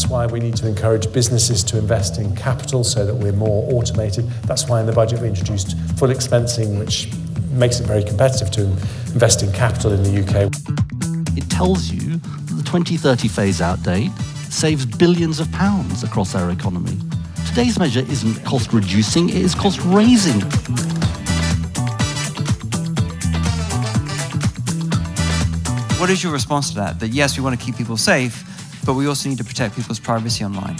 That's why we need to encourage businesses to invest in capital so that we're more automated. That's why in the budget we introduced full expensing, which makes it very competitive to invest in capital in the UK. It tells you that the 2030 phase-out date saves billions of pounds across our economy. Today's measure isn't cost-reducing, it is cost-raising. What is your response to that? That yes, we want to keep people safe, but we also need to protect people's privacy online.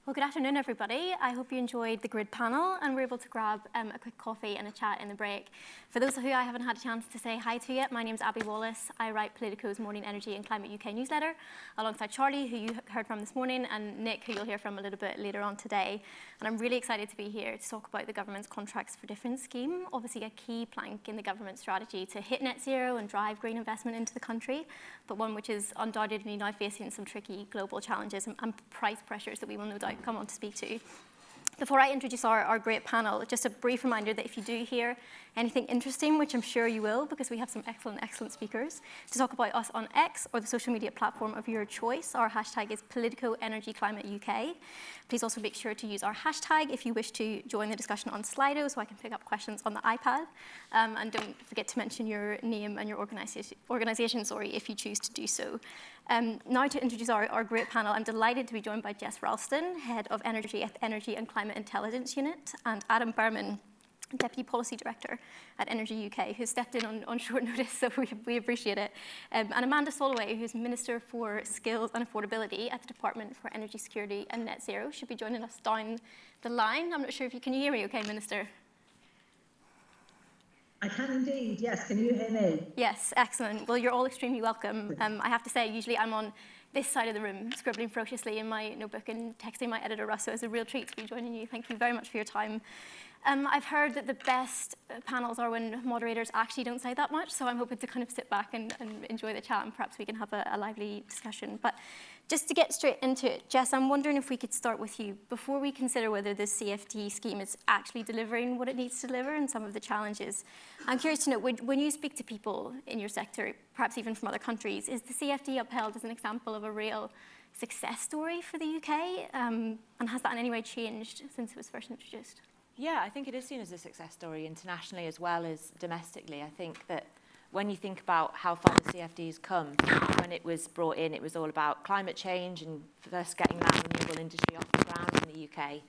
Well, good afternoon, everybody. I hope you enjoyed the grid panel and were able to grab a quick coffee and a chat in the break. For those of you I haven't had a chance to say hi to yet, my name's Abby Wallace. I write Politico's Morning Energy and Climate UK newsletter, alongside Charlie, who you heard from this morning, and Nick, who you'll hear from a little bit later on today. And I'm really excited to be here to talk about the government's Contracts for Difference scheme, obviously a key plank in the government's strategy to hit net zero and drive green investment into the country, but one which is undoubtedly now facing some tricky global challenges and price pressures that we will no doubt come on to speak to. Before I introduce our great panel, just a brief reminder that if you do hear anything interesting, which I'm sure you will, because we have some excellent speakers, to talk about us on X or the social media platform of your choice. Our hashtag is Politico Energy Climate UK. Please also make sure to use our hashtag if you wish to join the discussion on Slido, so I can pick up questions on the iPad. And don't forget to mention your name and your organisation, if you choose to do so. Now to introduce our great panel, I'm delighted to be joined by Jess Ralston, Head of Energy at Energy and Climate Intelligence Unit, and Adam Berman, Deputy Policy Director at Energy UK, who stepped in on short notice, so we appreciate it. And Amanda Soloway, who's Minister for Skills and Affordability at the Department for Energy Security and Net Zero, should be joining us down the line. I'm not sure if can you hear me okay, Minister? I can indeed, yes. Can you hear me? Yes, excellent. Well, you're all extremely welcome. I have to say, usually I'm on this side of the room, scribbling ferociously in my notebook and texting my editor, Russ, so it's a real treat to be joining you. Thank you very much for your time. I've heard that the best panels are when moderators actually don't say that much, so I'm hoping to kind of sit back and enjoy the chat, and perhaps we can have a lively discussion. But just to get straight into it, Jess, I'm wondering if we could start with you. Before we consider whether the CFD scheme is actually delivering what it needs to deliver and some of the challenges, I'm curious to know, when you speak to people in your sector, perhaps even from other countries, is the CFD upheld as an example of a real success story for the UK? And has that in any way changed since it was first introduced? Yeah, I think it is seen as a success story internationally as well as domestically. I think that when you think about how far the CFD's come, when it was brought in, it was all about climate change and first getting that renewable industry off the ground in the UK.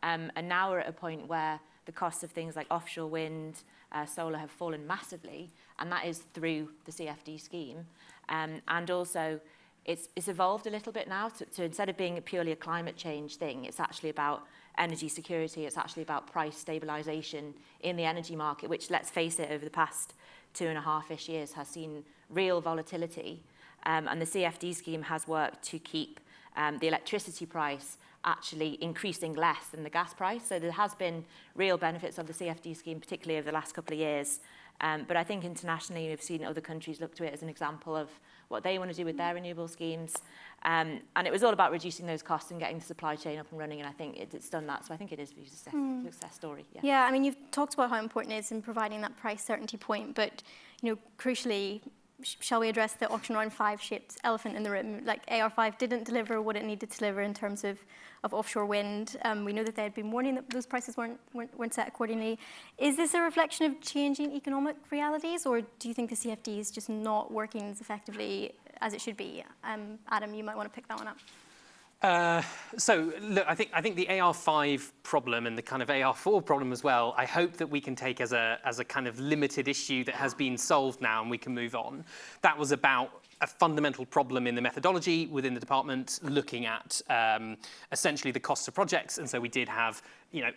And now we're at a point where the costs of things like offshore wind, solar have fallen massively, and that is through the CFD scheme. And also, it's evolved a little bit now to instead of being purely a climate change thing, it's actually about energy security, it's actually about price stabilisation in the energy market, which, let's face it, over the past 2.5-ish years has seen real volatility. And the CFD scheme has worked to keep the electricity price actually increasing less than the gas price. So there has been real benefits of the CFD scheme, particularly over the last couple of years. But I think internationally we've seen other countries look to it as an example of what they want to do with their renewable schemes. And it was all about reducing those costs and getting the supply chain up and running, and I think it's done that. So I think it is a success story. Yeah, I mean, you've talked about how important it is in providing that price certainty point, but crucially, shall we address the auction round 5-shaped elephant in the room? Like, AR5 didn't deliver what it needed to deliver in terms of offshore wind. We know that they had been warning that those prices weren't set accordingly. Is this a reflection of changing economic realities, or do you think the CFD is just not working as effectively as it should be? Adam, you might want to pick that one up. So look, I think the AR5 problem and the kind of AR4 problem as well, I hope that we can take as a kind of limited issue that has been solved now and we can move on. That was about a fundamental problem in the methodology within the department, looking at essentially the costs of projects, and so we did have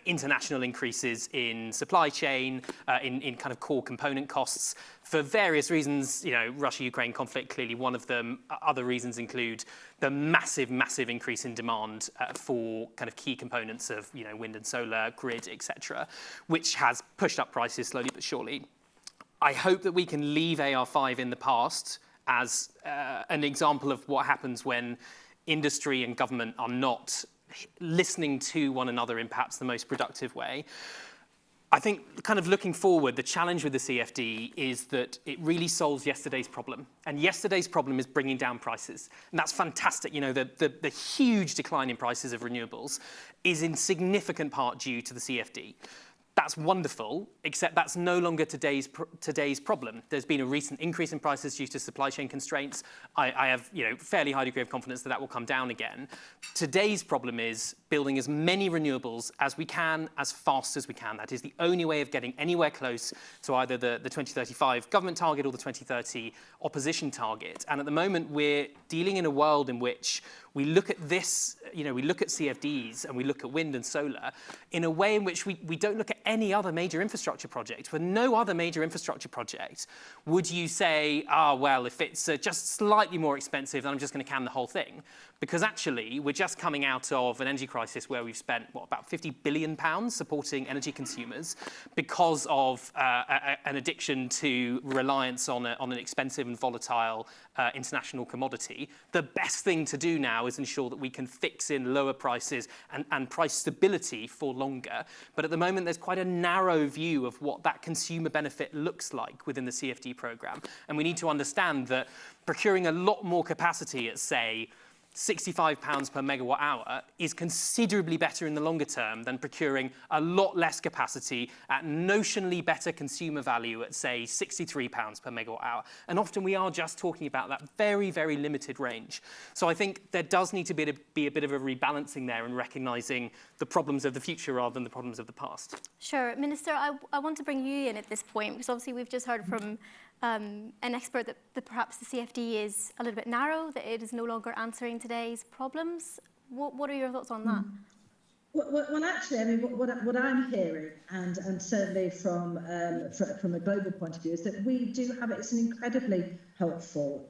international increases in supply chain, in kind of core component costs for various reasons. Russia-Ukraine conflict clearly one of them. Other reasons include the massive increase in demand for kind of key components of wind and solar, grid, etc., which has pushed up prices slowly but surely. I hope that we can leave AR5 in the past as an example of what happens when industry and government are not listening to one another in perhaps the most productive way. I think kind of looking forward, the challenge with the CFD is that it really solves yesterday's problem. And yesterday's problem is bringing down prices. And that's fantastic. You know, the huge decline in prices of renewables is in significant part due to the CFD. That's wonderful, except that's no longer today's problem. There's been a recent increase in prices due to supply chain constraints. I have, you know, fairly high degree of confidence that that will come down again. Today's problem is building as many renewables as we can, as fast as we can. That is the only way of getting anywhere close to either the 2035 government target or the 2030 opposition target. And at the moment, we're dealing in a world in which we look at this, you know, we look at CFDs and we look at wind and solar in a way in which we don't look at any other major infrastructure project. For no other major infrastructure project would you say, well, if it's just slightly more expensive, then I'm just going to can the whole thing. Because actually, we're just coming out of an energy crisis where we've spent, about £50 billion supporting energy consumers because of an addiction to reliance on an expensive and volatile international commodity. The best thing to do now is ensure that we can fix in lower prices and price stability for longer. But at the moment, there's quite a narrow view of what that consumer benefit looks like within the CFD programme. And we need to understand that procuring a lot more capacity at, say, £65 per megawatt hour is considerably better in the longer term than procuring a lot less capacity at notionally better consumer value at, say, £63 per megawatt hour. And often we are just talking about that very, very limited range. So I think there does need to be a bit of a rebalancing there and recognising the problems of the future rather than the problems of the past. Sure. Minister, I want to bring you in at this point, because obviously we've just heard from an expert that perhaps the CFD is a little bit narrow, that it is no longer answering today's problems. What are your thoughts on that? Well, actually, I mean, what I'm hearing, and certainly from a global point of view, is that we do have it. It's an incredibly helpful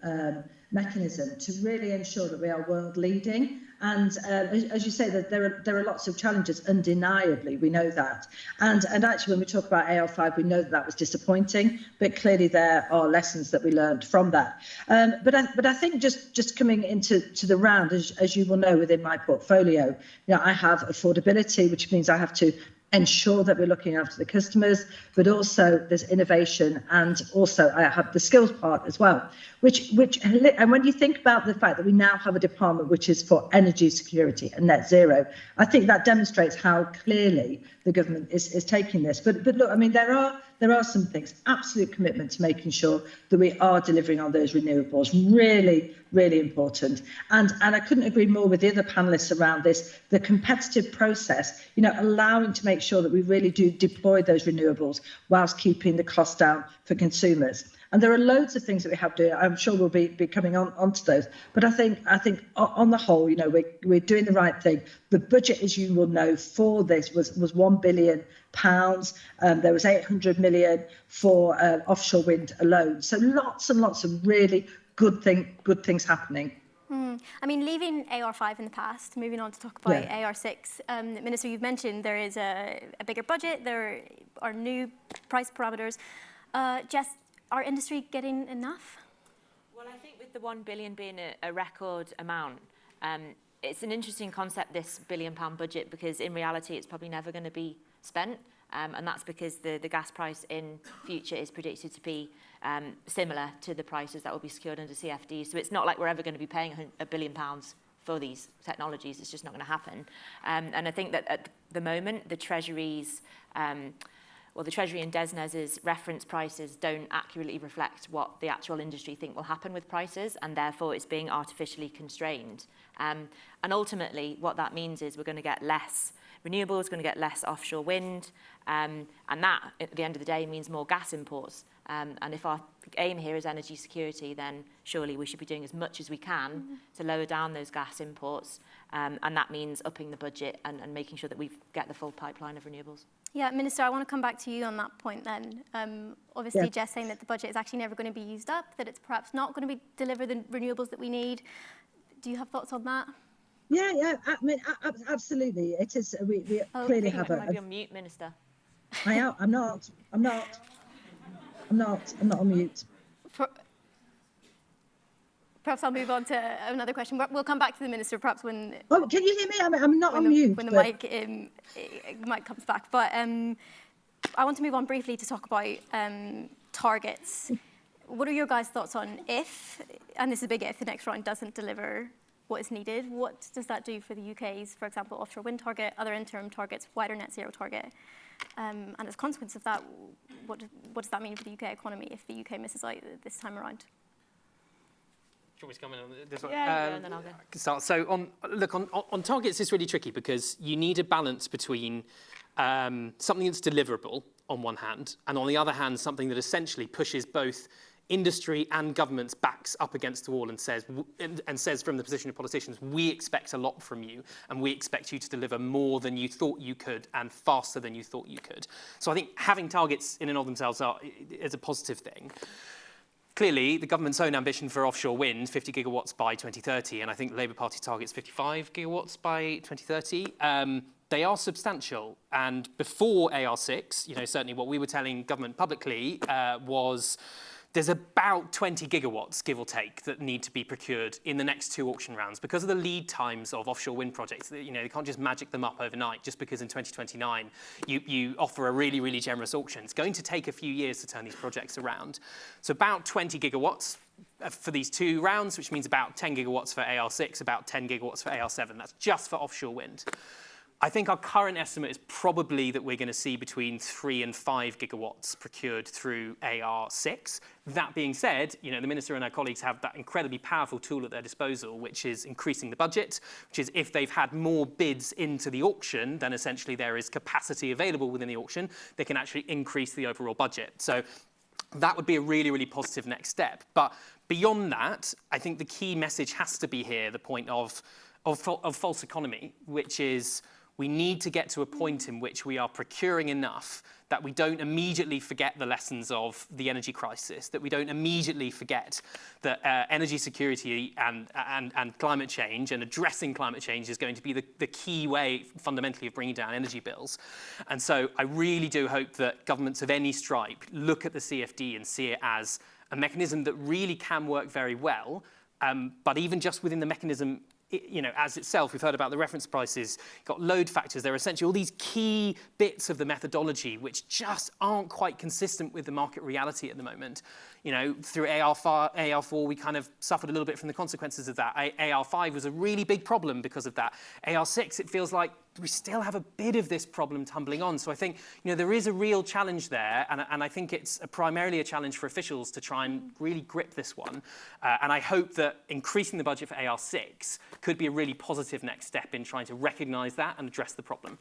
mechanism to really ensure that we are world leading. And as you say, that there are lots of challenges, undeniably, we know that. And actually, when we talk about AR5, we know that was disappointing, but clearly there are lessons that we learned from that. But I think just coming into the round, as you will know, within my portfolio, you know, I have affordability, which means I have to ensure that we're looking after the customers, but also there's innovation, and also I have the skills part as well, which and when you think about the fact that we now have a department which is for energy security and net zero, I think that demonstrates how clearly the government is taking this. But look, I mean, there are some things, absolute commitment to making sure that we are delivering on those renewables, really, really important. And I couldn't agree more with the other panelists around this, the competitive process, you know, allowing to make sure that we really do deploy those renewables whilst keeping the cost down for consumers. And there are loads of things that we have to do. I'm sure we'll be coming onto those. But I think on the whole, you know, we're doing the right thing. The budget, as you will know, for this was £1 billion. There was 800 million for offshore wind alone. So lots and lots of really good things happening. I mean, leaving AR5 in the past, moving on to talk about AR6. Minister, you've mentioned there is a bigger budget, there are new price parameters. Jess, our industry getting enough? Well, I think with the £1 billion being a record amount, it's an interesting concept, this £1 billion budget, because in reality it's probably never going to be spent. And that's because the gas price in future is predicted to be similar to the prices that will be secured under CFD. So it's not like we're ever going to be paying £1 billion for these technologies. It's just not going to happen. And I think that at the moment, the Treasury's the Treasury and DESNZ's reference prices don't accurately reflect what the actual industry think will happen with prices, and therefore it's being artificially constrained. And ultimately, what that means is we're going to get less renewables, going to get less offshore wind, and that, at the end of the day, means more gas imports. And if our aim here is energy security, then surely we should be doing as much as we can to lower down those gas imports, and that means upping the budget and making sure that we get the full pipeline of renewables. Yeah, Minister, I want to come back to you on that point then. Obviously, Jess saying that the budget is actually never going to be used up, that it's perhaps not going to deliver the renewables that we need. Do you have thoughts on that? Yeah. I mean, absolutely. It is. We clearly have You might be on mute, Minister. I am. I'm not on mute. Perhaps I'll move on to another question. We'll come back to the Minister perhaps when... Oh, can you hear me? I'm not on mute. When the mic comes back. But I want to move on briefly to talk about targets. What are your guys' thoughts on if, and this is a big if, the next round doesn't deliver what is needed? What does that do for the UK's, for example, offshore wind target, other interim targets, wider net zero target? And as a consequence of that, what does that mean for the UK economy if the UK misses out this time around? Do you want me to come in on this one? Yeah, and then I'll go. Start. So on targets, it's really tricky because you need a balance between something that's deliverable on one hand, and on the other hand, something that essentially pushes both industry and government's backs up against the wall and says from the position of politicians, we expect a lot from you and we expect you to deliver more than you thought you could and faster than you thought you could. So I think having targets in and of themselves is a positive thing. Clearly, the government's own ambition for offshore wind, 50 gigawatts by 2030, and I think the Labour Party targets 55 gigawatts by 2030, they are substantial. And before AR6, certainly what we were telling government publicly was there's about 20 gigawatts, give or take, that need to be procured in the next 2 auction rounds because of the lead times of offshore wind projects. They can't just magic them up overnight just because in 2029 you offer a really, really generous auction. It's going to take a few years to turn these projects around. So about 20 gigawatts for these 2 rounds, which means about 10 gigawatts for AR6, about 10 gigawatts for AR7. That's just for offshore wind. I think our current estimate is probably that we're going to see between 3 and 5 gigawatts procured through AR6. That being said, the Minister and our colleagues have that incredibly powerful tool at their disposal, which is increasing the budget, which is if they've had more bids into the auction, then essentially there is capacity available within the auction, they can actually increase the overall budget. So that would be a really, really positive next step. But beyond that, I think the key message has to be here, the point of false economy, which is we need to get to a point in which we are procuring enough that we don't immediately forget the lessons of the energy crisis, that we don't immediately forget that energy security and climate change and addressing climate change is going to be the key way fundamentally of bringing down energy bills. And so I really do hope that governments of any stripe look at the CFD and see it as a mechanism that really can work very well, but even just within the mechanism as itself, we've heard about the reference prices, got load factors. There are essentially all these key bits of the methodology which just aren't quite consistent with the market reality at the moment. Through AR4, we kind of suffered a little bit from the consequences of that. AR5 was a really big problem because of that. AR6, it feels like we still have a bit of this problem tumbling on. So I think, there is a real challenge there, and I think it's primarily a challenge for officials to try and really grip this one. And I hope that increasing the budget for AR6 could be a really positive next step in trying to recognise that and address the problem.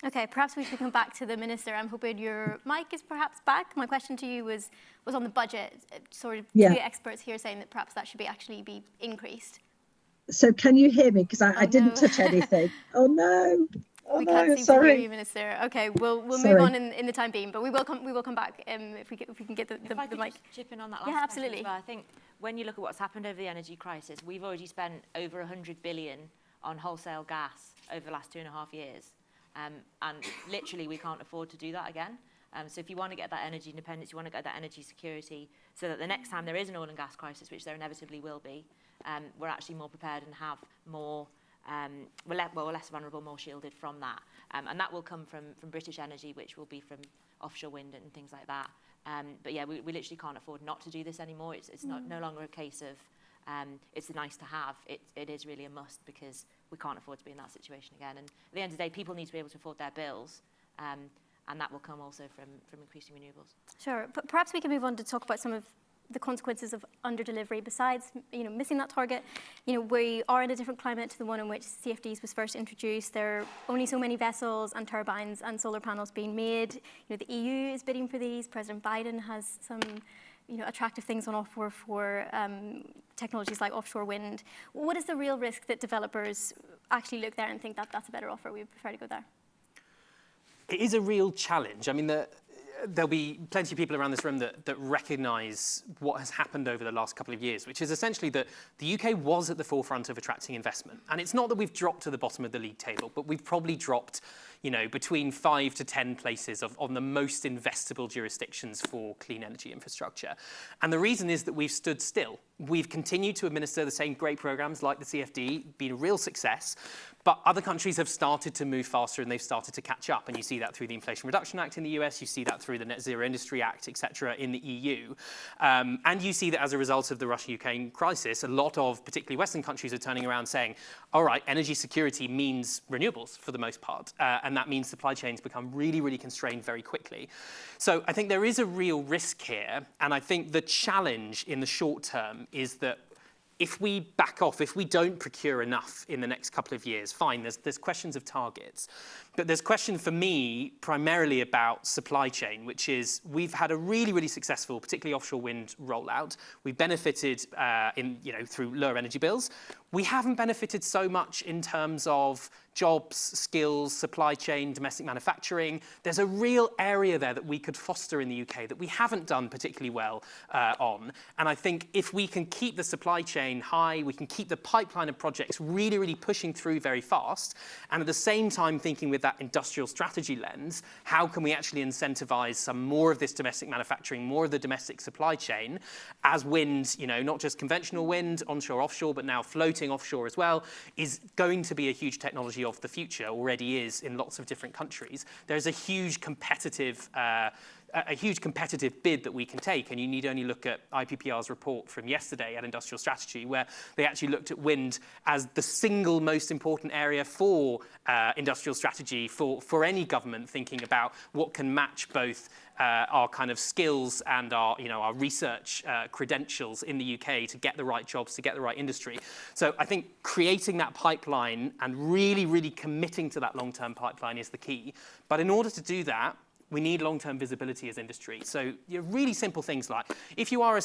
Okay, perhaps we should come back to the Minister. I'm hoping your mic is perhaps back. My question to you was on the budget. Sort of 2 experts here saying that perhaps that should actually be increased. So can you hear me? Because I didn't touch anything. Oh no! Oh we no! can't seem Sorry. to hear you, Minister. Okay, we'll move on in the time being, but we will come back if we can get the mic. Just chip in on that last question absolutely. as well. I think when you look at what's happened over the energy crisis, we've already spent over 100 billion on wholesale gas over the last 2.5 years. And literally, we can't afford to do that again. So if you want to get that energy independence, you want to get that energy security, so that the next time there is an oil and gas crisis, which there inevitably will be, we're actually more prepared and have more, we're less vulnerable, more shielded from that. And that will come from British energy, which will be from offshore wind and things like that. But yeah, we literally can't afford not to do this anymore. It's no longer a case of it's a nice to have. It is really a must, because we can't afford to be in that situation again. And at the end of the day, people need to be able to afford their bills, and that will come also from increasing renewables. Sure, but perhaps we can move on to talk about some of the consequences of under-delivery. Besides, missing that target, we are in a different climate to the one in which CFDs was first introduced. There are only so many vessels and turbines and solar panels being made. The EU is bidding for these. President Biden has some attractive things on offer for technologies like offshore wind. What is the real risk that developers actually look there and think that that's a better offer? We would prefer to go there. It is a real challenge. I mean, there'll be plenty of people around this room that recognise what has happened over the last couple of years, which is essentially that the UK was at the forefront of attracting investment. And it's not that we've dropped to the bottom of the league table, but we've probably dropped between 5 to 10 places on the most investable jurisdictions for clean energy infrastructure. And the reason is that we've stood still. We've continued to administer the same great programs like the CFD, been a real success, but other countries have started to move faster and they've started to catch up. And you see that through the Inflation Reduction Act in the US, you see that through the Net Zero Industry Act, etc. in the EU. And you see that as a result of the Russia-Ukraine crisis, a lot of particularly Western countries are turning around saying, all right, energy security means renewables for the most part. And that means supply chains become really, really constrained very quickly. So I think there is a real risk here. And I think the challenge in the short term is that if we back off, if we don't procure enough in the next couple of years, fine, there's questions of targets. But there's question for me primarily about supply chain, which is we've had a really, really successful, particularly offshore wind rollout. We've benefited through lower energy bills. We haven't benefited so much in terms of jobs, skills, supply chain, domestic manufacturing. There's a real area there that we could foster in the UK that we haven't done particularly well on. And I think if we can keep the supply chain high, we can keep the pipeline of projects really, really pushing through very fast, and at the same time thinking with that industrial strategy lens, how can we actually incentivize some more of this domestic manufacturing, more of the domestic supply chain, as wind, not just conventional wind, onshore, offshore, but now floating offshore as well, is going to be a huge technology of the future, already is in lots of different countries. There's a huge competitive bid that we can take, and you need only look at IPPR's report from yesterday at Industrial Strategy, where they actually looked at wind as the single most important area for industrial strategy for any government thinking about what can match both our kind of skills and our research credentials in the UK to get the right jobs, to get the right industry. So I think creating that pipeline and really, really committing to that long-term pipeline is the key. But in order to do that, we need long-term visibility as industry. So really simple things like, if you are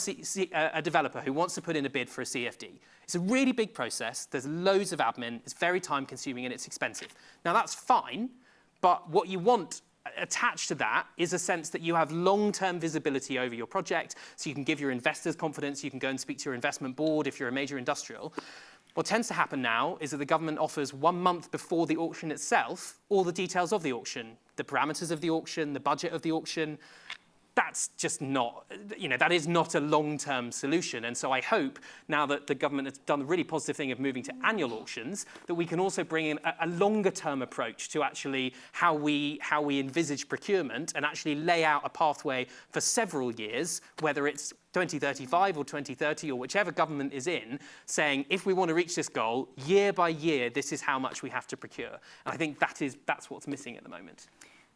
a developer who wants to put in a bid for a CFD, it's a really big process, there's loads of admin, it's very time-consuming and it's expensive. Now that's fine, but what you want attached to that is a sense that you have long-term visibility over your project, so you can give your investors confidence, you can go and speak to your investment board if you're a major industrial. What tends to happen now is that the government offers 1 month before the auction itself all the details of the auction, the parameters of the auction, the budget of the auction. That's just not, that is not a long-term solution. And so I hope now that the government has done the really positive thing of moving to annual auctions, that we can also bring in a longer-term approach to actually how we envisage procurement and actually lay out a pathway for several years, whether it's 2035 or 2030 or whichever government is in, saying if we want to reach this goal, year by year, this is how much we have to procure. And I think that's what's missing at the moment.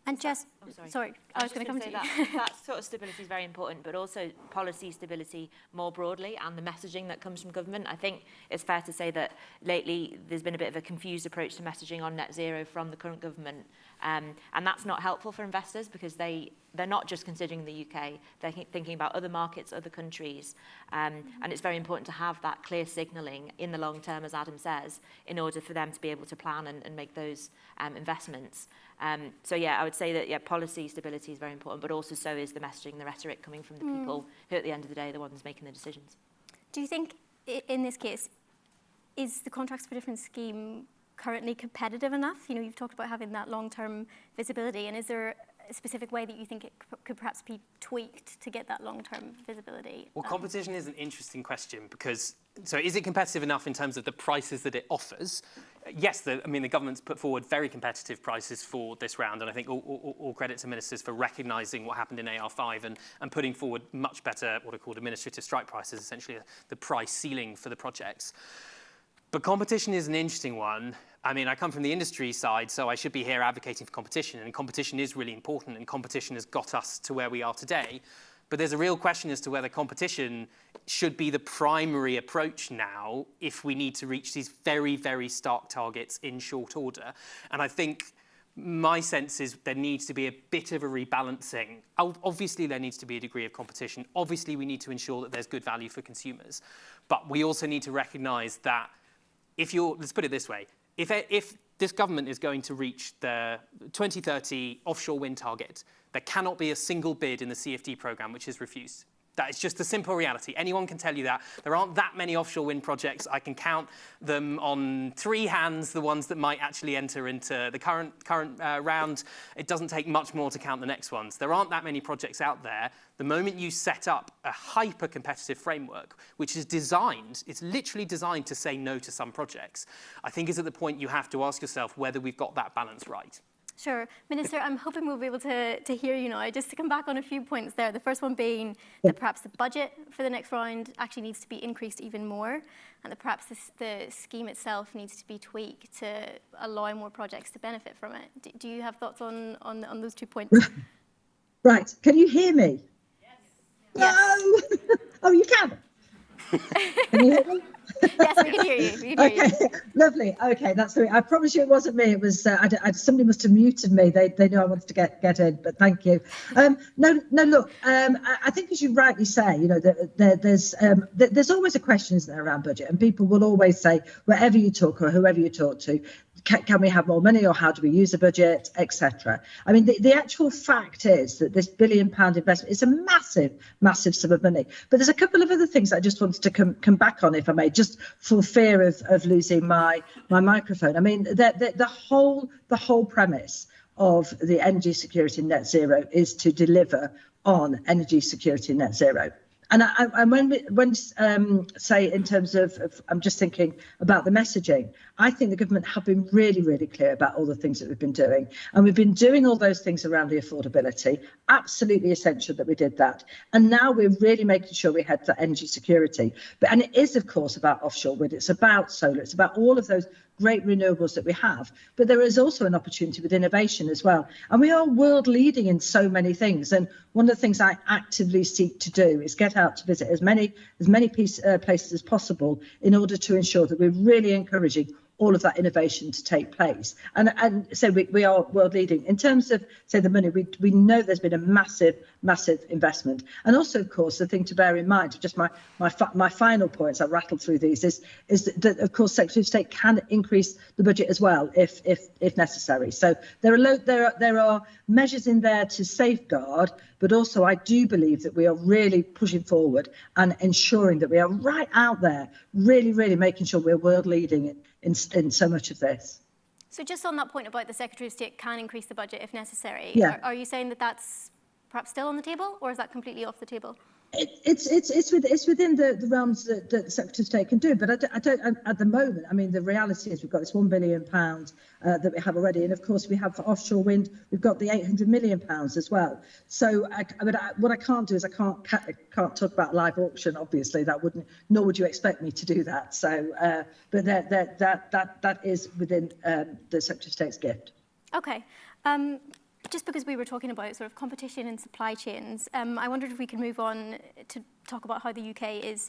And just, sorry, I was going to come to you. That sort of stability is very important, but also policy stability more broadly and the messaging that comes from government. I think it's fair to say that lately there's been a bit of a confused approach to messaging on net zero from the current government. And that's not helpful for investors because they're not just considering the UK, they're thinking about other markets, other countries. And it's very important to have that clear signalling in the long term, as Adam says, in order for them to be able to plan and make those investments. So yeah, I would say that policy stability is very important, but also so is the messaging, the rhetoric coming from the people who at the end of the day are the ones making the decisions. Do you think in this case, is the Contracts for Difference scheme currently competitive enough? You've talked about having that long-term visibility, and is there a specific way that you think it could perhaps be tweaked to get that long-term visibility? Well, competition is an interesting question because, so is it competitive enough in terms of the prices that it offers? Yes, the government's put forward very competitive prices for this round, and I think all credit to ministers for recognising what happened in AR5 and putting forward much better, what are called administrative strike prices, essentially the price ceiling for the projects. But competition is an interesting one. I come from the industry side, so I should be here advocating for competition, and competition is really important, and competition has got us to where we are today. But there's a real question as to whether competition should be the primary approach now if we need to reach these very, very stark targets in short order. And I think my sense is there needs to be a bit of a rebalancing. Obviously, there needs to be a degree of competition. Obviously, we need to ensure that there's good value for consumers. But we also need to recognise that let's put it this way, if this government is going to reach the 2030 offshore wind target, there cannot be a single bid in the CFD programme which is refused. That is just the simple reality. Anyone can tell you that. There aren't that many offshore wind projects. I can count them on 3 hands, the ones that might actually enter into the current round. It doesn't take much more to count the next ones. There aren't that many projects out there. The moment you set up a hyper-competitive framework, which is designed, it's literally designed to say no to some projects, I think is at the point you have to ask yourself whether we've got that balance right. Sure. Minister, I'm hoping we'll be able to hear you now. Just to come back on a few points there. The first one being that perhaps the budget for the next round actually needs to be increased even more, and that perhaps the scheme itself needs to be tweaked to allow more projects to benefit from it. Do you have thoughts on those 2 points? Right. Can you hear me? Yes. Oh, oh, you can. Can you hear me? Yes, we can hear you. We can hear you. Lovely. Okay, that's great. I promise you it wasn't me. It was somebody must have muted me. They knew I wanted to get in, but thank you. No. Look, I think as you rightly say, you know, there's always a question, isn't there, around budget, and people will always say, wherever you talk or whoever you talk to, can we have more money, or how do we use the budget, etc. I mean, the actual fact is that this £1 billion investment is a massive sum of money. But there's a couple of other things I just wanted to come back on, if I may, just for fear of losing my microphone. I mean, the whole premise of the energy security net zero is to deliver on energy security net zero. And when say in terms of I'm just thinking about the messaging, I think the government have been really clear about all the things that we've been doing. And we've been doing all those things around the affordability, absolutely essential that we did that. And now we're really making sure we had that energy security. And it is, of course, about offshore wind, it's about solar, it's about all of those great renewables that we have. But there is also an opportunity with innovation as well. And we are world leading in so many things. And one of the things I actively seek to do is get out to visit as many places as possible in order to ensure that we're really encouraging all of that innovation to take place. And so we are world leading. In terms of, say, the money, we know there's been a massive investment. And also, of course, the thing to bear in mind, just my final points, I rattled through these, is that, of course, Secretary of State can increase the budget as well if necessary. So there are measures in there to safeguard, but also I do believe that we are really pushing forward and ensuring that we are right out there, really making sure we're world leading in so much of this. So just on that point about the Secretary of State can increase the budget if necessary, yeah. Are you saying that that's perhaps still on the table, or is that completely off the table? It's within the realms that the Secretary of State can do, but I don't at the moment. I mean, the reality is we've got this £1 billion that we have already, and of course we have for offshore wind, we've got the £800 million as well. So, what I can't do is I can't talk about live auction. Obviously, that wouldn't, nor would you expect me to do that. So, but that is within the Secretary of State's gift. Okay. Just because we were talking about sort of competition and supply chains, I wondered if we could move on to talk about how the UK is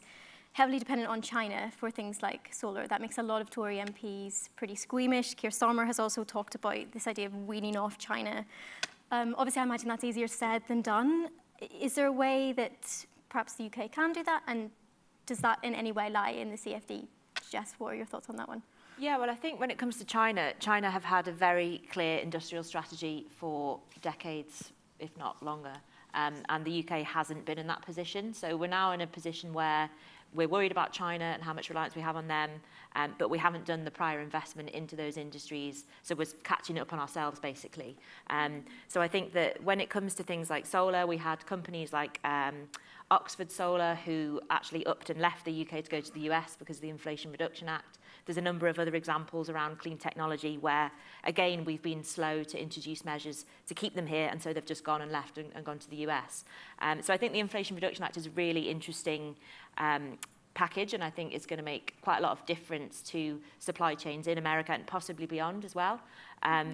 heavily dependent on China for things like solar. That makes a lot of Tory MPs pretty squeamish. Keir Starmer has also talked about this idea of weaning off China. Obviously, I imagine that's easier said than done. Is there a way that perhaps the UK can do that? And does that in any way lie in the CFD? Jess, what are your thoughts on that one? Yeah, well, I think when it comes to China, China have had a very clear industrial strategy for decades, if not longer, and the UK hasn't been in that position. So we're now in a position where we're worried about China and how much reliance we have on them, but we haven't done the prior investment into those industries, so we're catching up on ourselves, basically. So I think that when it comes to things like solar, we had companies like Oxford Solar who actually upped and left the UK to go to the US because of the Inflation Reduction Act. There's a number of other examples around clean technology where, again, we've been slow to introduce measures to keep them here, and so they've just gone and left and gone to the US. So I think the Inflation Reduction Act is a really interesting package, and I think it's going to make quite a lot of difference to supply chains in America and possibly beyond as well,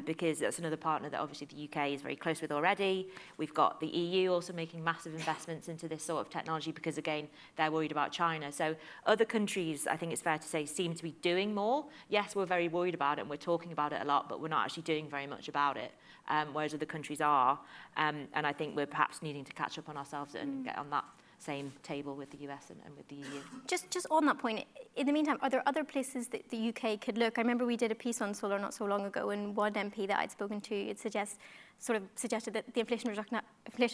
because that's another partner that obviously the UK is very close with already. We've got the EU also making massive investments into this sort of technology because, again, they're worried about China. So other countries, I think it's fair to say, seem to be doing more. Yes, we're very worried about it and we're talking about it a lot, but we're not actually doing very much about it, whereas other countries are. And I think we're perhaps needing to catch up on ourselves and get on same table with the US and with the EU. Just on that point, in the meantime, are there other places that the UK could look? I remember we did a piece on solar not so long ago, and one MP that I'd spoken to, it suggested that the Inflation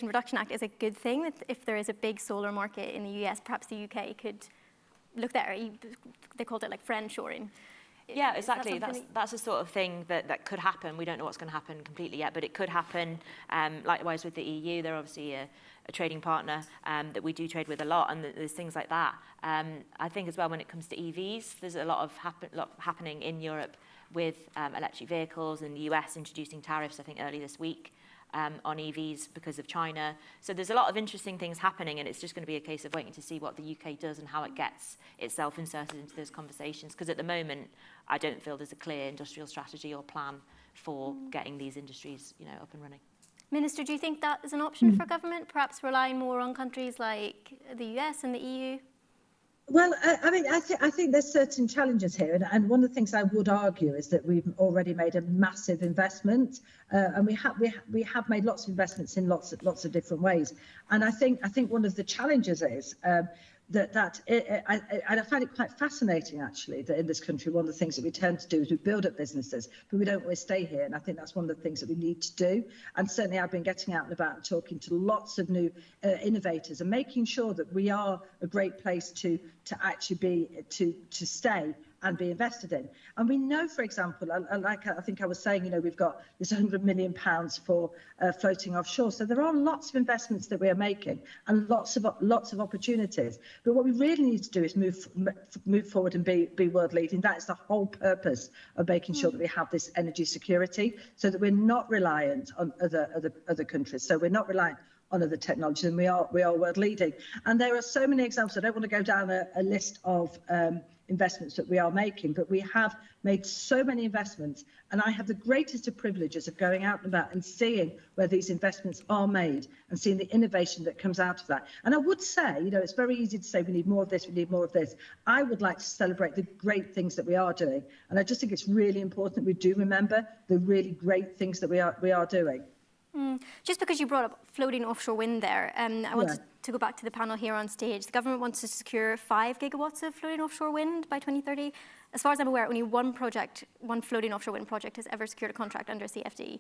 Reduction Act is a good thing, that if there is a big solar market in the US, perhaps the UK could look there. They called it like friend-shoring. Yeah, exactly. That's the sort of thing that could happen. We don't know what's going to happen completely yet, but it could happen. Likewise with the EU, they're obviously a trading partner that we do trade with a lot, and there's things like that. I think as well when it comes to EVs, there's a lot happening in Europe with electric vehicles, and the US introducing tariffs, I think, early this week on EVs because of China. So there's a lot of interesting things happening, and it's just going to be a case of waiting to see what the UK does and how it gets itself inserted into those conversations. Because at the moment, I don't feel there's a clear industrial strategy or plan for getting these industries, up and running. Minister, do you think that is an option for government, perhaps relying more on countries like the US and the EU? Well, I think there's certain challenges here, and one of the things I would argue is that we've already made a massive investment, and we have made lots of investments in lots of different ways. And I think one of the challenges is and I find it quite fascinating actually that in this country one of the things that we tend to do is we build up businesses, but we don't always stay here. And I think that's one of the things that we need to do. And certainly I've been getting out and about and talking to lots of new innovators and making sure that we are a great place to actually be to stay and be invested in. And we know, for example, like I think I was saying, we've got this £100 million for floating offshore. So there are lots of investments that we are making and lots of opportunities. But what we really need to do is move forward and be world leading. That is the whole purpose of making sure that we have this energy security, so that we're not reliant on other countries. So we're not reliant on other technologies, and we are world leading. And there are so many examples. I don't want to go down a list of investments that we are making, but we have made so many investments, and I have the greatest of privileges of going out and about and seeing where these investments are made and seeing the innovation that comes out of that. And I would say, it's very easy to say we need more of this, we need more of this. I would like to celebrate the great things that we are doing, and I just think it's really important that we do remember the really great things that we are doing. Just because you brought up floating offshore wind there, I wanted to go back to the panel here on stage. The government wants to secure 5 gigawatts of floating offshore wind by 2030. As far as I'm aware, only one floating offshore wind project has ever secured a contract under CFD.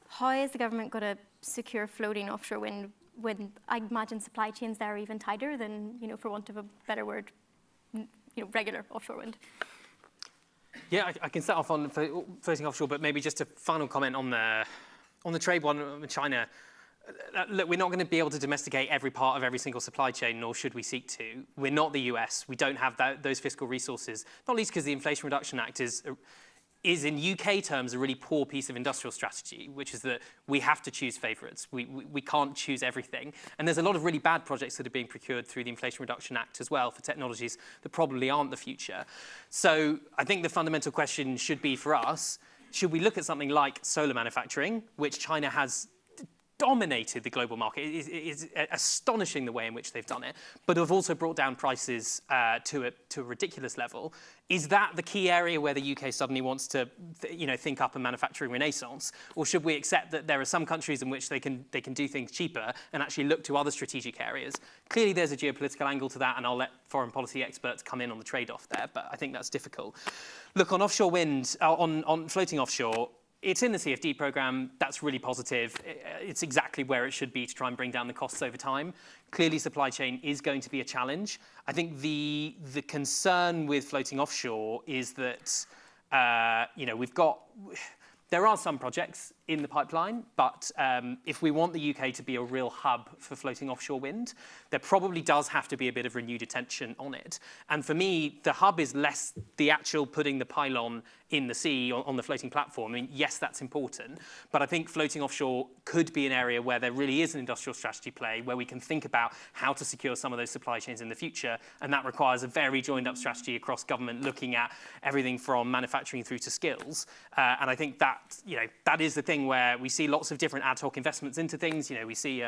How is the government going to secure floating offshore wind when I imagine supply chains there are even tighter than, for want of a better word, regular offshore wind? Yeah, I can start off on floating offshore, but maybe just a final comment on the trade one with China. Look, we're not going to be able to domesticate every part of every single supply chain, nor should we seek to. We're not the US. We don't have those fiscal resources, not least because the Inflation Reduction Act is in UK terms a really poor piece of industrial strategy, which is that we have to choose favourites. We can't choose everything. And there's a lot of really bad projects that are being procured through the Inflation Reduction Act as well for technologies that probably aren't the future. So I think the fundamental question should be for us, should we look at something like solar manufacturing, which China has dominated the global market? It is astonishing the way in which they've done it, but have also brought down prices to a ridiculous level. Is that the key area where the UK suddenly wants to, think up a manufacturing renaissance, or should we accept that there are some countries in which they can do things cheaper and actually look to other strategic areas? Clearly, there's a geopolitical angle to that, and I'll let foreign policy experts come in on the trade-off there, but I think that's difficult. Look, on offshore wind, on floating offshore, it's in the CFD programme. That's really positive. It's exactly where it should be to try and bring down the costs over time. Clearly, supply chain is going to be a challenge. I think the concern with floating offshore is that, there are some projects in the pipeline, but if we want the UK to be a real hub for floating offshore wind, there probably does have to be a bit of renewed attention on it. And for me, the hub is less the actual putting the pylon in the sea on the floating platform. I mean, yes, that's important, but I think floating offshore could be an area where there really is an industrial strategy play, where we can think about how to secure some of those supply chains in the future, and that requires a very joined-up strategy across government, looking at everything from manufacturing through to skills. And I think that is the thing where we see lots of different ad hoc investments into things. We see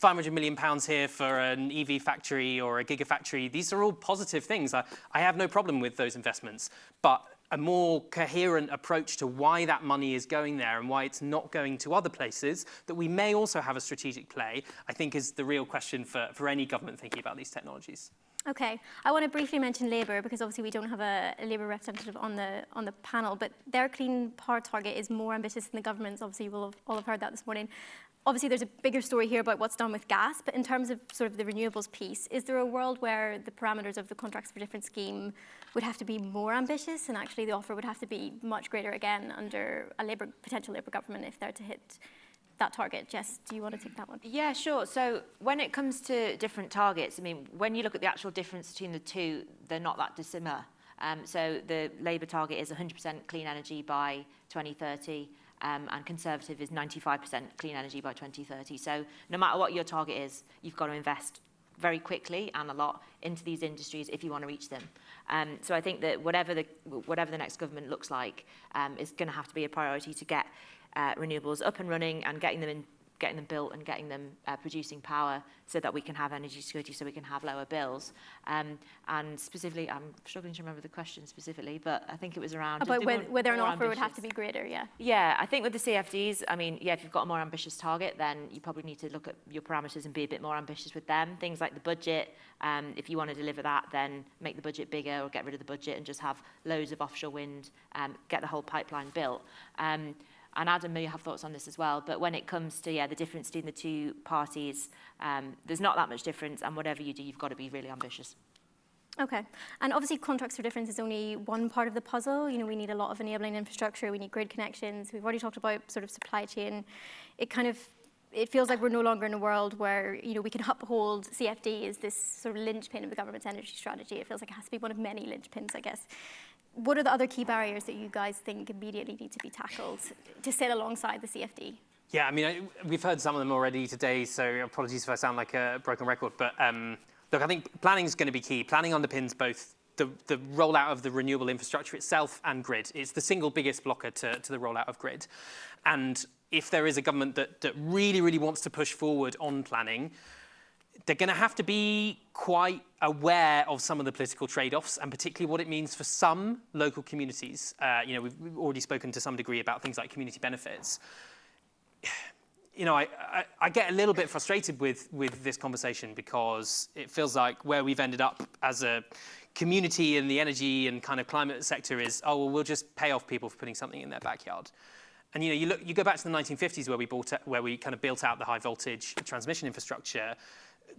£500 million here for an EV factory or a gigafactory. These are all positive things. I have no problem with those investments, but a more coherent approach to why that money is going there and why it's not going to other places, that we may also have a strategic play, I think is the real question for any government thinking about these technologies. Okay, I want to briefly mention Labour, because obviously we don't have a Labour representative on the panel, but their clean power target is more ambitious than the government's. Obviously, you will all have heard that this morning. Obviously, there's a bigger story here about what's done with gas, but in terms of sort of the renewables piece, is there a world where the parameters of the contracts for different scheme would have to be more ambitious, and actually the offer would have to be much greater again under a potential Labour government if they're to hit that target? Jess, do you want to take that one? Yeah, sure. So when it comes to different targets, I mean, when you look at the actual difference between the two, they're not that dissimilar. So the Labour target is 100% clean energy by 2030, and Conservative is 95% clean energy by 2030. So no matter what your target is, you've got to invest very quickly and a lot into these industries if you want to reach them. So I think that whatever the next government looks like is going to have to be a priority to get renewables up and running and getting them built and getting them producing power so that we can have energy security, so we can have lower bills. And specifically, I'm struggling to remember the question specifically, but I think it was around... About whether an offer would have to be greater, yeah. Yeah, I think with the CFDs, I mean, yeah, if you've got a more ambitious target, then you probably need to look at your parameters and be a bit more ambitious with them. Things like the budget, if you want to deliver that, then make the budget bigger or get rid of the budget and just have loads of offshore wind, get the whole pipeline built. And Adam may have thoughts on this as well, but when it comes to the difference between the two parties, there's not that much difference, and whatever you do, you've got to be really ambitious. Okay, and obviously contracts for difference is only one part of the puzzle. You know, we need a lot of enabling infrastructure, we need grid connections, we've already talked about sort of supply chain. It feels like we're no longer in a world where, you know, we can uphold CFD as this sort of linchpin of the government's energy strategy. It feels like it has to be one of many linchpins, I guess. What are the other key barriers that you guys think immediately need to be tackled to sit alongside the CFD? Yeah, I mean, we've heard some of them already today, so apologies if I sound like a broken record. But look, I think planning is going to be key. Planning underpins both the rollout of the renewable infrastructure itself and grid. It's the single biggest blocker to the rollout of grid. And if there is a government that really, really wants to push forward on planning, they're going to have to be quite aware of some of the political trade-offs, and particularly what it means for some local communities. You know, we've already spoken to some degree about things like community benefits. You know, I get a little bit frustrated with this conversation, because it feels like where we've ended up as a community in the energy and kind of climate sector is, oh, well, we'll just pay off people for putting something in their backyard. And you know, you go back to the 1950s where we kind of built out the high voltage transmission infrastructure.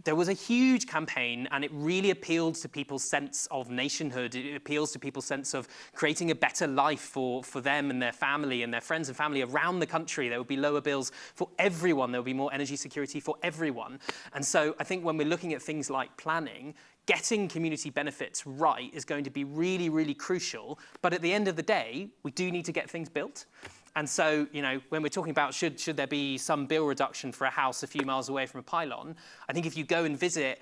There was a huge campaign, and it really appealed to people's sense of nationhood. It appeals to people's sense of creating a better life for them and their family and their friends and family around the country. There would be lower bills for everyone. There would be more energy security for everyone. And so I think when we're looking at things like planning, getting community benefits right is going to be really, really crucial. But at the end of the day, we do need to get things built. And so, you know, when we're talking about should there be some bill reduction for a house a few miles away from a pylon, I think if you go and visit,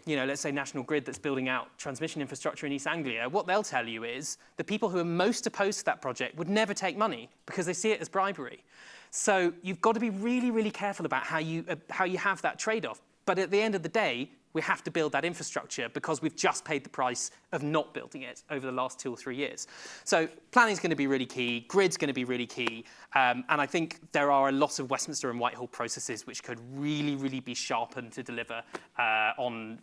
you know, let's say National Grid that's building out transmission infrastructure in East Anglia, what they'll tell you is the people who are most opposed to that project would never take money because they see it as bribery. So you've got to be really, really careful about how you have that trade-off. But at the end of the day, we have to build that infrastructure because we've just paid the price of not building it over the last 2 or 3 years. So planning is going to be really key, grid's going to be really key, and I think there are a lot of Westminster and Whitehall processes which could really, really be sharpened to deliver on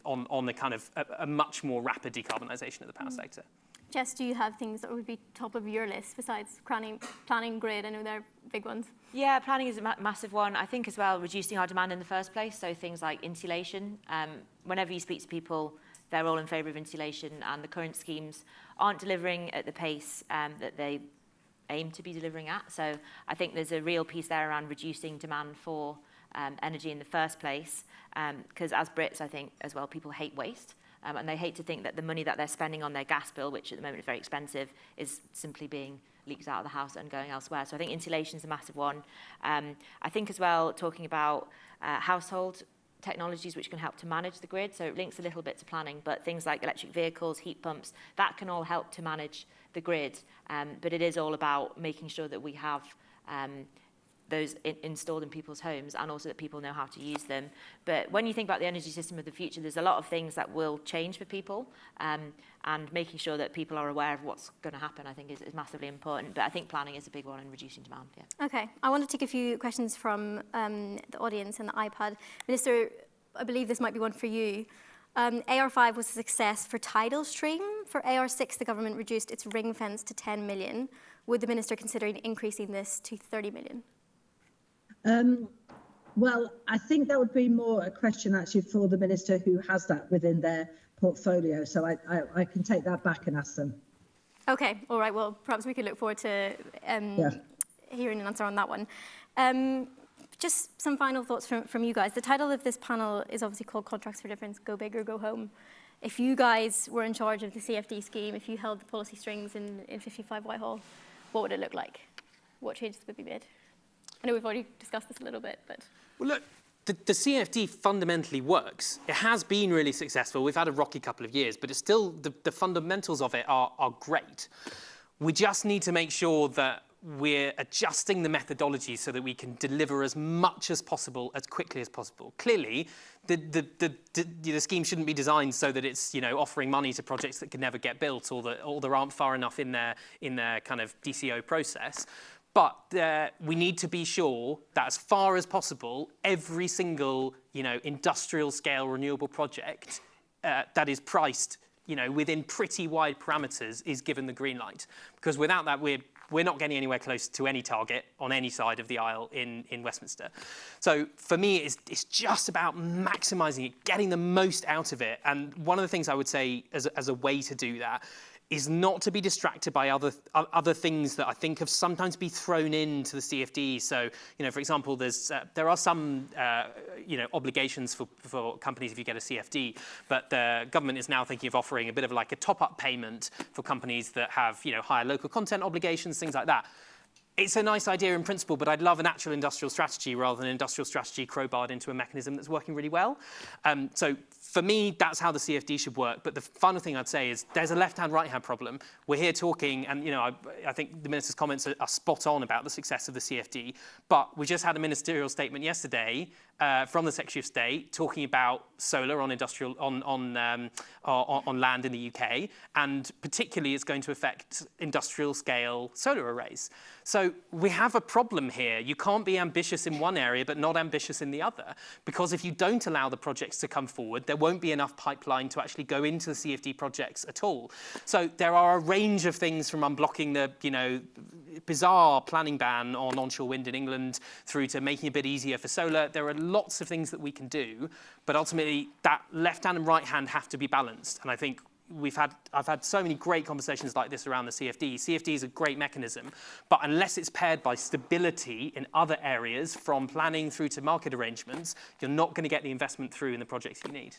the kind of a much more rapid decarbonisation of the power sector. Jess, do you have things that would be top of your list besides planning, grid? I know they're big ones. Yeah, planning is a massive one. I think as well, reducing our demand in the first place. So things like insulation. Whenever you speak to people, they're all in favour of insulation, and the current schemes aren't delivering at the pace that they aim to be delivering at. So I think there's a real piece there around reducing demand for energy in the first place. Because as Brits, I think as well, people hate waste. And they hate to think that the money that they're spending on their gas bill, which at the moment is very expensive, is simply being leaked out of the house and going elsewhere. So I think insulation is a massive one. I think as well, talking about household technologies which can help to manage the grid. So it links a little bit to planning, but things like electric vehicles, heat pumps, that can all help to manage the grid. But it is all about making sure that we have those installed in people's homes, and also that people know how to use them. But when you think about the energy system of the future, there's a lot of things that will change for people, and making sure that people are aware of what's going to happen, I think, is massively important. But I think planning is a big one in reducing demand. Yeah. Okay, I want to take a few questions from the audience and the iPad. Minister, I believe this might be one for you. AR5 was a success for tidal stream. For AR6, the government reduced its ring fence to 10 million. Would the minister consider increasing this to 30 million? Well, I think that would be more a question actually for the minister who has that within their portfolio. So I can take that back and ask them. Okay, all right. Well, perhaps we could look forward to hearing an answer on that one. Just some final thoughts from you guys. The title of this panel is obviously called Contracts for Difference, Go Big or Go Home. If you guys were in charge of the CFD scheme, if you held the policy strings in 55 Whitehall, what would it look like? What changes would be made? I know we've already discussed this a little bit, but... Well, look, the CFD fundamentally works. It has been really successful. We've had a rocky couple of years, but it's still, the fundamentals of it are great. We just need to make sure that we're adjusting the methodology so that we can deliver as much as possible, as quickly as possible. Clearly, the scheme shouldn't be designed so that it's, offering money to projects that can never get built, or that aren't far enough in their kind of DCO process. But we need to be sure that as far as possible, every single, industrial scale renewable project that is priced, within pretty wide parameters is given the green light. Because without that, we're not getting anywhere close to any target on any side of the aisle in Westminster. So for me, it's just about maximising it, getting the most out of it. And one of the things I would say as a way to do that is not to be distracted by other things that I think have sometimes been thrown into the CFD. So, for example, there are some, obligations for companies if you get a CFD, but the government is now thinking of offering a bit of like a top-up payment for companies that have, higher local content obligations, things like that. It's a nice idea in principle, but I'd love an actual industrial strategy rather than an industrial strategy crowbarred into a mechanism that's working really well. So for me, that's how the CFD should work. But the final thing I'd say is there's a left-hand, right-hand problem. We're here talking, and I think the minister's comments are spot on about the success of the CFD. But we just had a ministerial statement yesterday from the Secretary of State talking about solar on industrial on land in the UK, and particularly it's going to affect industrial-scale solar arrays. So we have a problem here. You can't be ambitious in one area but not ambitious in the other, because if you don't allow the projects to come forward, there won't be enough pipeline to actually go into the CFD projects at all. So there are a range of things, from unblocking the bizarre planning ban on onshore wind in England through to making it a bit easier for solar. There are lots of things that we can do, but ultimately that left hand and right hand have to be balanced. And I think I've had so many great conversations like this around the CFD. CFD is a great mechanism, but unless it's paired by stability in other areas, from planning through to market arrangements, you're not going to get the investment through in the projects you need.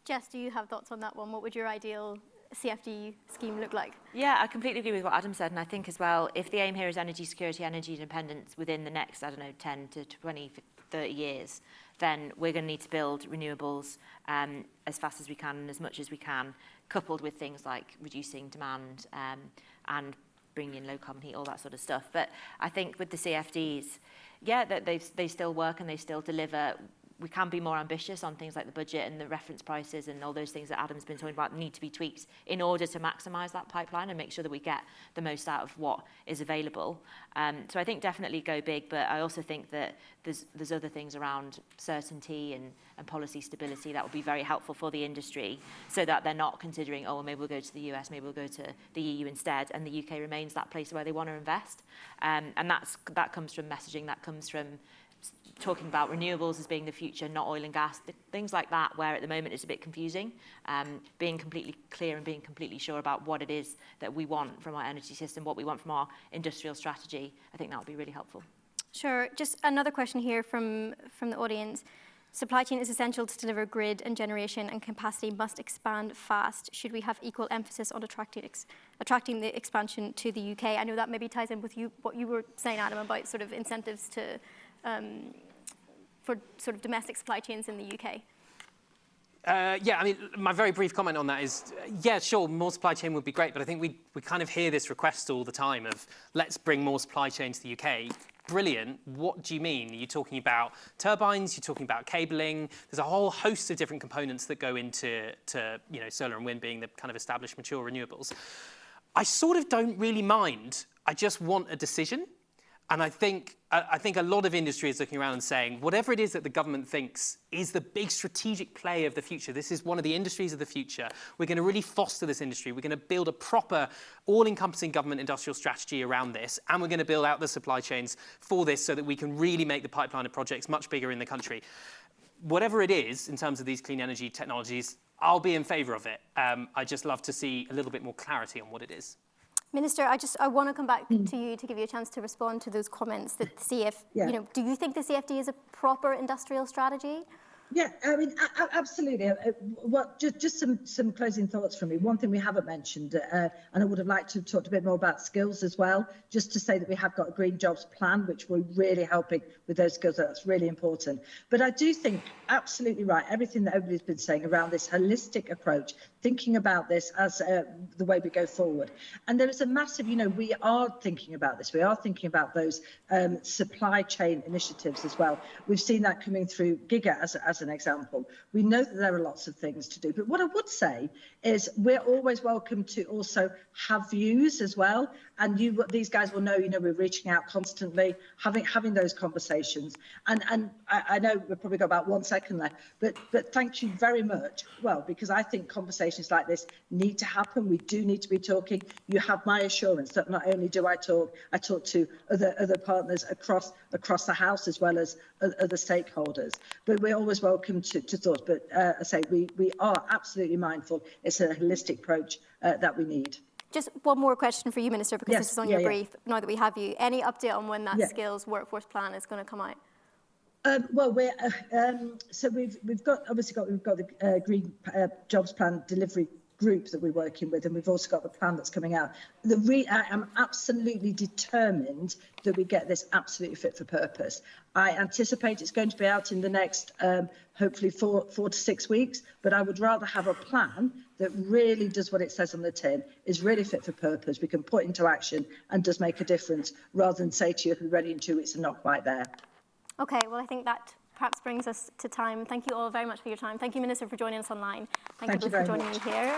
Jess, do you have thoughts on that one? What would your ideal CFD scheme look like? Yeah, I completely agree with what Adam said, and I think as well, if the aim here is energy security, energy independence within the next, 10 to 20, 30 years, then we're going to need to build renewables as fast as we can and as much as we can, coupled with things like reducing demand and bringing in low carbon heat, all that sort of stuff. But I think with the CFDs, that they still work and they still deliver. We can be more ambitious on things like the budget and the reference prices and all those things that Adam's been talking about need to be tweaked in order to maximise that pipeline and make sure that we get the most out of what is available. So I think definitely go big, but I also think that there's other things around certainty and policy stability that would be very helpful for the industry, so that they're not considering, maybe we'll go to the US, maybe we'll go to the EU instead, and the UK remains that place where they want to invest. And that comes from messaging, that comes from talking about renewables as being the future, not oil and gas, things like that, where at the moment it's a bit confusing. Being completely clear and being completely sure about what it is that we want from our energy system, what we want from our industrial strategy, I think that would be really helpful. Sure. Just another question here from the audience. Supply chain is essential to deliver grid and generation, and capacity must expand fast. Should we have equal emphasis on attracting the expansion to the UK? I know that maybe ties in with what you were saying, Adam, about sort of incentives to for sort of domestic supply chains in the UK. My very brief comment on that is, sure, more supply chain would be great, but I think we kind of hear this request all the time of, let's bring more supply chain to the UK. brilliant. What do you mean? Are you talking about turbines? You're talking about cabling? There's a whole host of different components that go into solar and wind being the kind of established mature renewables. I sort of don't really mind. I just want a decision. And I think a lot of industry is looking around and saying, whatever it is that the government thinks is the big strategic play of the future, this is one of the industries of the future, we're going to really foster this industry, we're going to build a proper, all-encompassing government industrial strategy around this, and we're going to build out the supply chains for this so that we can really make the pipeline of projects much bigger in the country. Whatever it is, in terms of these clean energy technologies, I'll be in favour of it. I'd just love to see a little bit more clarity on what it is. Minister, I want to come back to you to give you a chance to respond to those comments that do you think the CFD is a proper industrial strategy? Yeah, I mean, absolutely. Just some closing thoughts from me. One thing we haven't mentioned, and I would have liked to have talked a bit more about skills as well, just to say that we have got a green jobs plan, which we're really helping with those skills. That's really important. But I do think, absolutely right, everything that everybody's been saying around this holistic approach, thinking about this as the way we go forward. And there is a massive, we are thinking about this. We are thinking about those supply chain initiatives as well. We've seen that coming through Giga as an example. We know that there are lots of things to do. But what I would say is we're always welcome to also have views as well. And these guys will know, we're reaching out constantly, having those conversations. And I know we've probably got about 1 second left, but thank you very much. Well, because I think conversations like this need to happen. We do need to be talking. You have my assurance that not only do I talk to other partners across the House as well as other stakeholders. But we're always welcome to thoughts. But I say we are absolutely mindful. It's a holistic approach that we need. Just one more question for you, Minister, because this is on your brief. Now that we have you, any update on when that skills workforce plan is going to come out? Well, we've got the green jobs plan delivery group that we're working with, and we've also got the plan that's coming out. I am absolutely determined that we get this absolutely fit for purpose. I anticipate it's going to be out in the next, hopefully 4 to 6 weeks, but I would rather have a plan that really does what it says on the tin, is really fit for purpose, we can put into action and does make a difference, rather than say to you, it'll be ready in 2 weeks and not quite there. Okay, well, I think that perhaps brings us to time. Thank you all very much for your time. Thank you, Minister, for joining us online. Thank you both for joining me here.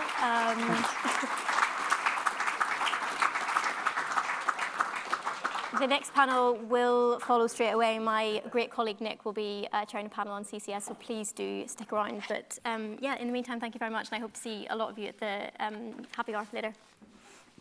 The next panel will follow straight away. My great colleague Nick will be chairing a panel on CCS, so please do stick around. But in the meantime, thank you very much, and I hope to see a lot of you at the happy hour later.